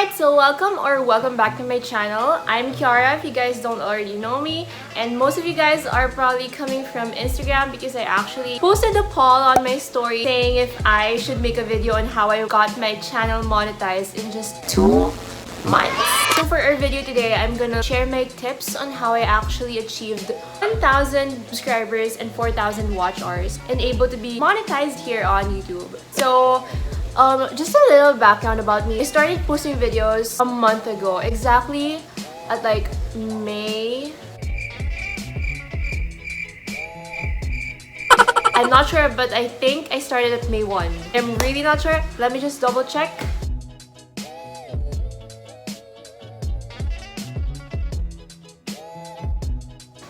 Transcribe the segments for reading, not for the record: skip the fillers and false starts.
Alright, so welcome back to my channel. I'm Kiara, if you guys don't already know me, and most of you guys are probably coming from Instagram because I actually posted a poll on my story saying if I should make a video on how I got my channel monetized in just 2 months. So for our video today, I'm gonna share my tips on how I actually achieved 1,000 subscribers and 4,000 watch hours and able to be monetized here on YouTube. So just a little background about me. I started posting videos a month ago, exactly at like May. I'm not sure, but I think I started at May 1. I'm really not sure. Let me just double check.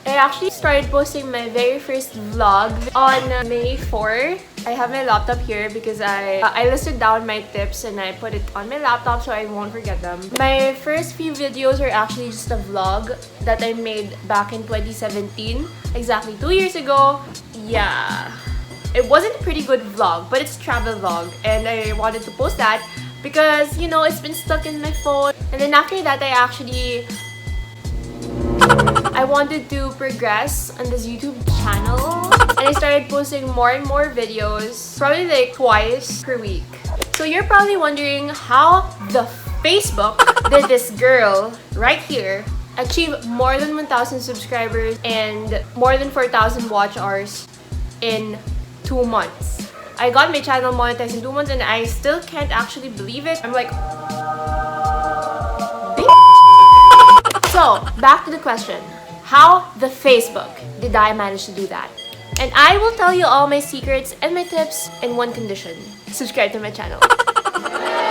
I actually started posting my very first vlog on May 4. I have my laptop here because I listed down my tips and I put it on my laptop so I won't forget them. My first few videos are actually just a vlog that I made back in 2017, exactly 2 years ago. Yeah, it wasn't a pretty good vlog, but it's a travel vlog and I wanted to post that because, you know, it's been stuck in my phone. And then after that, I wanted to progress on this YouTube channel and I started posting more and more videos, probably like twice per week. So you're probably wondering how the Facebook did this girl right here achieve more than 1,000 subscribers and more than 4,000 watch hours in 2 months. I got my channel monetized in 2 months and I still can't actually believe it. I'm like, so back to the question. How the Facebook did I manage to do that? And I will tell you all my secrets and my tips in one condition. Subscribe to my channel.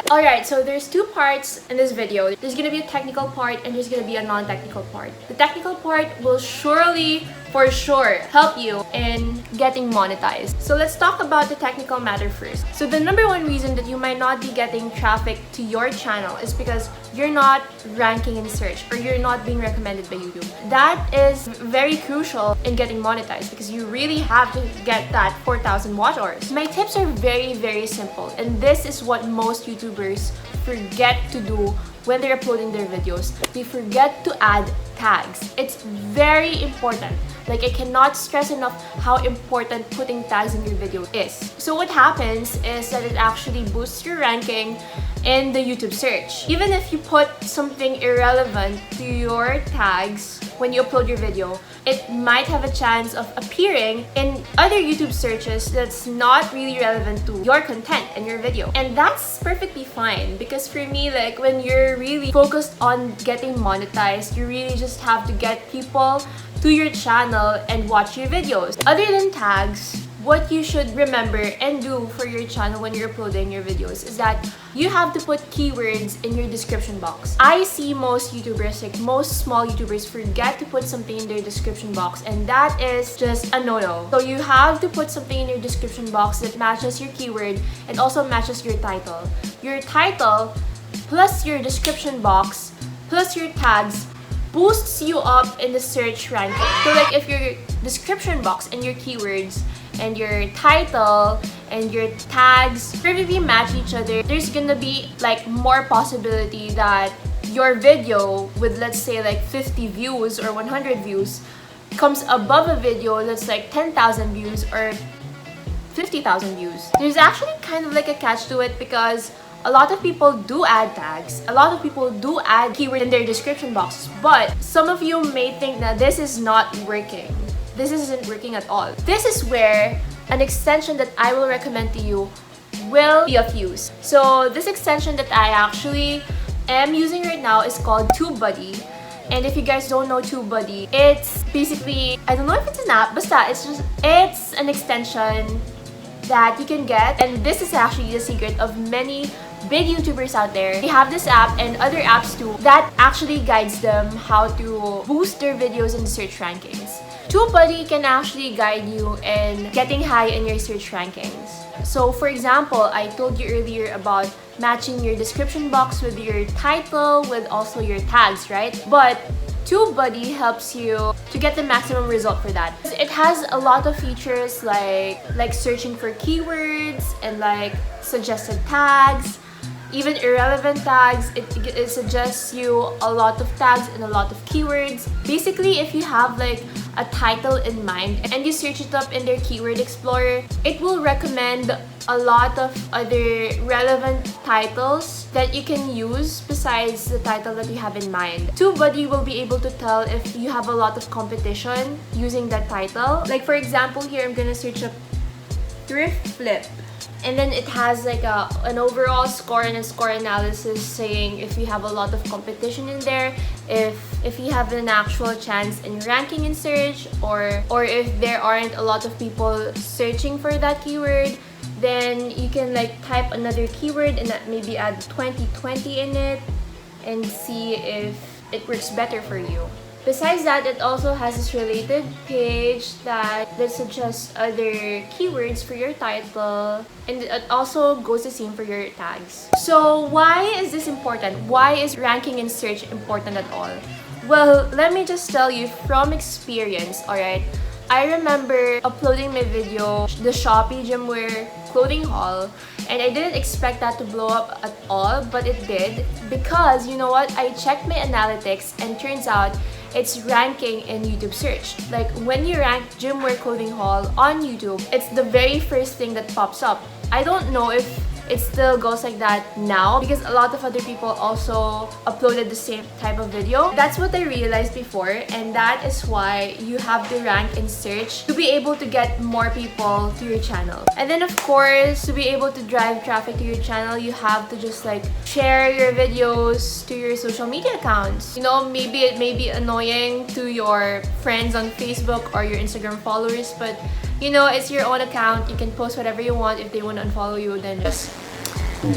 Alright, so there's 2 parts in this video. There's gonna be a technical part and there's gonna be a non-technical part. The technical part will surely, for sure, help you in getting monetized. So let's talk about the technical matter first. So the number 1 reason that you might not be getting traffic to your channel is because you're not ranking in search or you're not being recommended by YouTube. That is very crucial in getting monetized because you really have to get that 4,000 watch hours. My tips are very, very simple, and this is what most YouTubers forget to do when they're uploading their videos. They forget to add tags. It's very important. Like, I cannot stress enough how important putting tags in your video is. So what happens is that it actually boosts your ranking in the YouTube search. Even if you put something irrelevant to your tags when you upload your video, it might have a chance of appearing in other YouTube searches that's not really relevant to your content and your video. And that's perfectly fine because for me, like, when you're really focused on getting monetized, you really just have to get people to your channel and watch your videos. Other than tags, what you should remember and do for your channel when you're uploading your videos is that you have to put keywords in your description box. I see most YouTubers, like most small YouTubers, forget to put something in their description box, and that is just a no-no. So you have to put something in your description box that matches your keyword and also matches your title. Your title plus your description box plus your tags boosts you up in the search ranking. So like if your description box and your keywords and your title and your tags perfectly match each other, there's gonna be like more possibility that your video with, let's say, like 50 views or 100 views comes above a video that's like 10,000 views or 50,000 views. There's actually kind of like a catch to it because a lot of people do add tags, a lot of people do add keywords in their description boxes, but some of you may think that this is not working. This isn't working at all. This is where an extension that I will recommend to you will be of use. So this extension that I actually am using right now is called TUBEBUDDY. And if you guys don't know TUBEBUDDY, it's basically, I don't know if it's an app, but it's an extension that you can get, and this is actually the secret of many big YouTubers out there. They have this app and other apps too that actually guides them how to boost their videos in the search rankings. TUBEBUDDY can actually guide you in getting high in your search rankings. So for example, I told you earlier about matching your description box with your title with also your tags, right? But TUBEBUDDY helps you to get the maximum result for that. It has a lot of features like searching for keywords and like suggested tags even irrelevant tags. It suggests you a lot of tags and a lot of keywords. Basically, if you have like a title in mind and you search it up in their keyword explorer, it will recommend a lot of other relevant titles that you can use besides the title that you have in mind. TUBEBUDDY will be able to tell if you have a lot of competition using that title. Like for example, here I'm gonna search up thrift flip, and then it has like an overall score and a score analysis saying if you have a lot of competition in there, if you have an actual chance in ranking in search, or if there aren't a lot of people searching for that keyword. Then you can like type another keyword and maybe add 2020 in it and see if it works better for you. Besides that, it also has this related page that suggests other keywords for your title, and it also goes the same for your tags. So why is this important? Why is ranking in search important at all? Well, let me just tell you from experience, alright? I remember uploading my video, the Shopee gymwear clothing haul, and I didn't expect that to blow up at all, but it did, because you know what? I checked my analytics and turns out it's ranking in YouTube search. Like when you rank gymwear clothing haul on YouTube, it's the very first thing that pops up. I don't know if it still goes like that now because a lot of other people also uploaded the same type of video. That's what I realized before, and that is why you have to rank in search to be able to get more people to your channel. And then of course, to be able to drive traffic to your channel, you have to just like share your videos to your social media accounts. You know, maybe it may be annoying to your friends on Facebook or your Instagram followers, but you know, it's your own account. You can post whatever you want. If they want to unfollow you, then just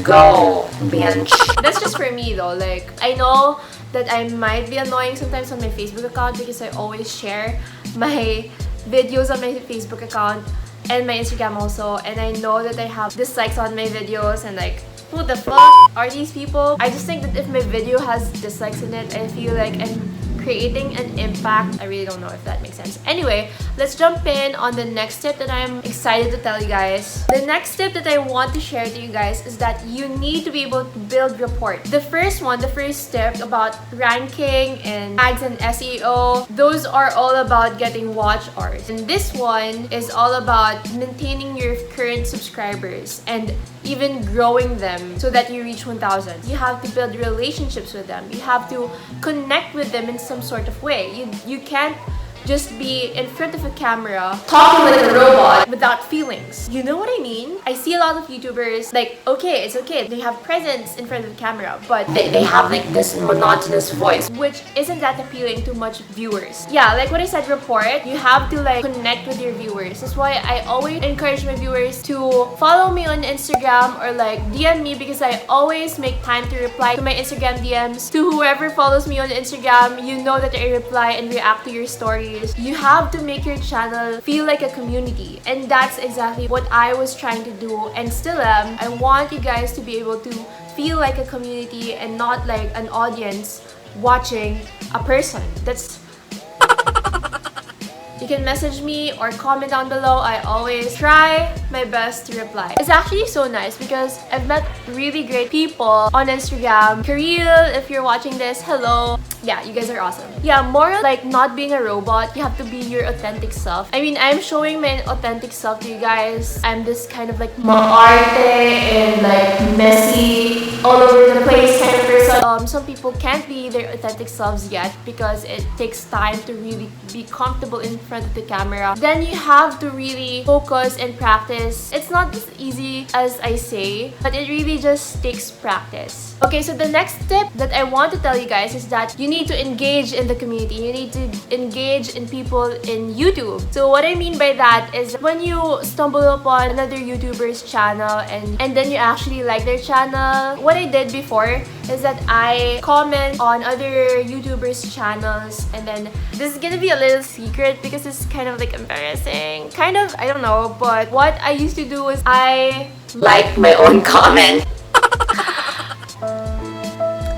go, bitch. That's just for me though. Like, I know that I might be annoying sometimes on my Facebook account because I always share my videos on my Facebook account and my Instagram also. And I know that I have dislikes on my videos and like, who the fuck are these people? I just think that if my video has dislikes in it, I feel like I'm creating an impact. I really don't know if that makes sense. Anyway, let's jump in on the next tip that I'm excited to tell you guys. The next tip that I want to share to you guys is that you need to be able to build rapport. The first tip about ranking and tags and SEO, those are all about getting watch hours. And this one is all about maintaining your current subscribers and even growing them so that you reach 1,000. You have to build relationships with them. You have to connect with them in some sort of way. You can't just be in front of a camera talking like a robot without feelings. You know what I mean? I see a lot of YouTubers like, okay, it's okay, they have presence in front of the camera, but they have like this monotonous voice, which isn't that appealing to much viewers. Yeah, like what I said, rapport. You have to like connect with your viewers. That's why I always encourage my viewers to follow me on Instagram or like DM me, because I always make time to reply to my Instagram DMs. To whoever follows me on Instagram, you know that I reply and react to your stories. You have to make your channel feel like a community, and that's exactly what I was trying to do and still am. I want you guys to be able to feel like a community and not like an audience watching a person. That's You can message me or comment down below. I always try my best to reply. It's actually so nice because I've met really great people on Instagram. Kirill, if you're watching this, hello. Yeah, you guys are awesome. Yeah, more like not being a robot. You have to be your authentic self. I mean, I'm showing my authentic self to you guys. I'm this kind of like maarte and like messy, all over the place kind of person. Some people can't be their authentic selves yet because it takes time to really be comfortable in front of the camera. Then you have to really focus and practice. It's not as easy as I say, but it really just takes practice. Okay, so the next tip that I want to tell you guys is that you need to engage in the community. You need to engage in people in YouTube. So what I mean by that is when you stumble upon another YouTuber's channel and then you actually like their channel, what I did before is that I comment on other YouTubers' channels, and then this is gonna be a little secret because it's kind of like embarrassing. Kind of, I don't know, but what I used to do is I like my own comment.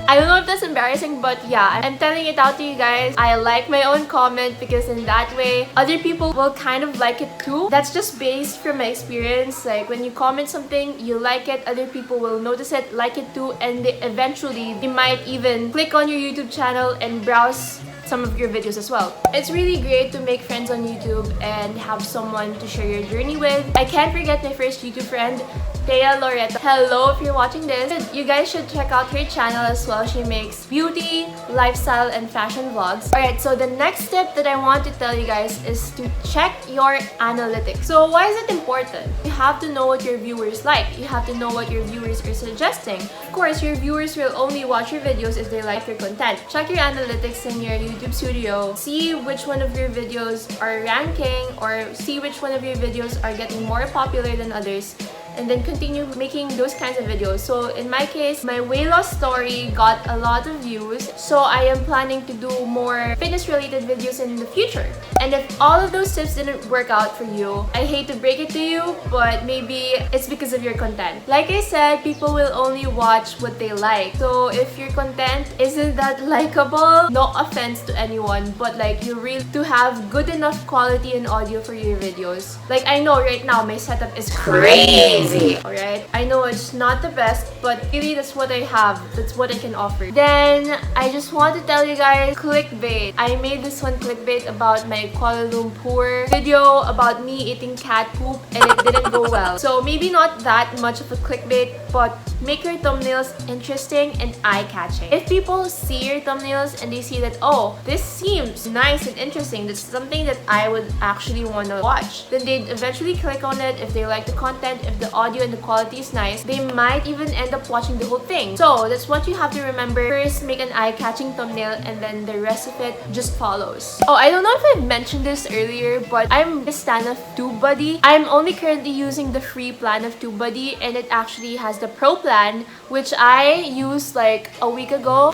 I don't know if that's embarrassing, but yeah, I'm telling it out to you guys. I like my own comment because in that way, other people will kind of like it too. That's just based from my experience. Like when you comment something, you like it, other people will notice it, like it too, and eventually they might even click on your YouTube channel and browse some of your videos as well. It's really great to make friends on YouTube and have someone to share your journey with. I can't forget my first YouTube friend, Thea Loretta. Hello, if you're watching this. You guys should check out her channel as well. She makes beauty, lifestyle, and fashion vlogs. Alright, so the next tip that I want to tell you guys is to check your analytics. So why is it important? You have to know what your viewers like. You have to know what your viewers are suggesting. Of course, your viewers will only watch your videos if they like your content. Check your analytics in your YouTube studio. See which one of your videos are ranking, or see which one of your videos are getting more popular than others, and then continue making those kinds of videos. So in my case, my weight loss story got a lot of views, so I am planning to do more fitness related videos in the future. And if all of those tips didn't work out for you, I hate to break it to you, but maybe it's because of your content. Like I said, people will only watch what they like. So if your content isn't that likable, no offense to anyone, but like you really to have good enough quality and audio for your videos. Like I know right now my setup is crazy. Alright, I know it's not the best, but really that's what I have. That's what I can offer. Then I just want to tell you guys, clickbait. I made this one clickbait about my Kuala Lumpur video about me eating cat poop, and it didn't go well. So maybe not that much of a clickbait, but make your thumbnails interesting and eye-catching. If people see your thumbnails and they see that, oh, this seems nice and interesting, that's something that I would actually want to watch, then they'd eventually click on it if they like the content, if the audio and the quality is nice. They might even end up watching the whole thing. So that's what you have to remember. First, make an eye-catching thumbnail, and then the rest of it just follows. Oh, I don't know if I mentioned this earlier, but I'm a stan of TUBEBUDDY. I'm only currently using the free plan of TUBEBUDDY, and it actually has the pro plan, which I used like a week ago.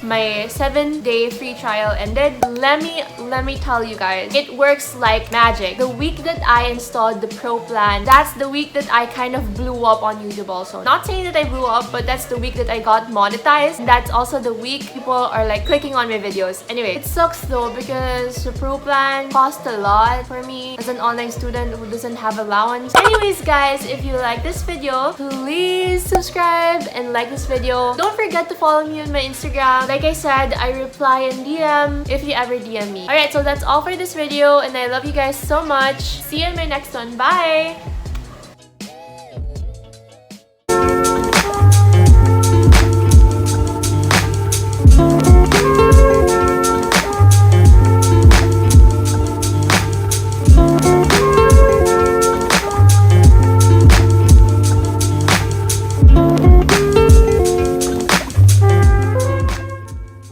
My 7-day free trial ended. Let me tell you guys, it works like magic. The week that I installed the pro plan, that's the week that I kind of blew up on YouTube also. Not saying that I blew up, but that's the week that I got monetized. That's also the week people are like clicking on my videos. Anyway, it sucks though because the pro plan cost a lot for me as an online student who doesn't have allowance. Anyways guys, if you like this video, please subscribe and like this video. Don't forget to follow me on my Instagram. Like I said, I reply in DM if you ever DM me. Alright, so that's all for this video, and I love you guys so much. See you in my next one. Bye!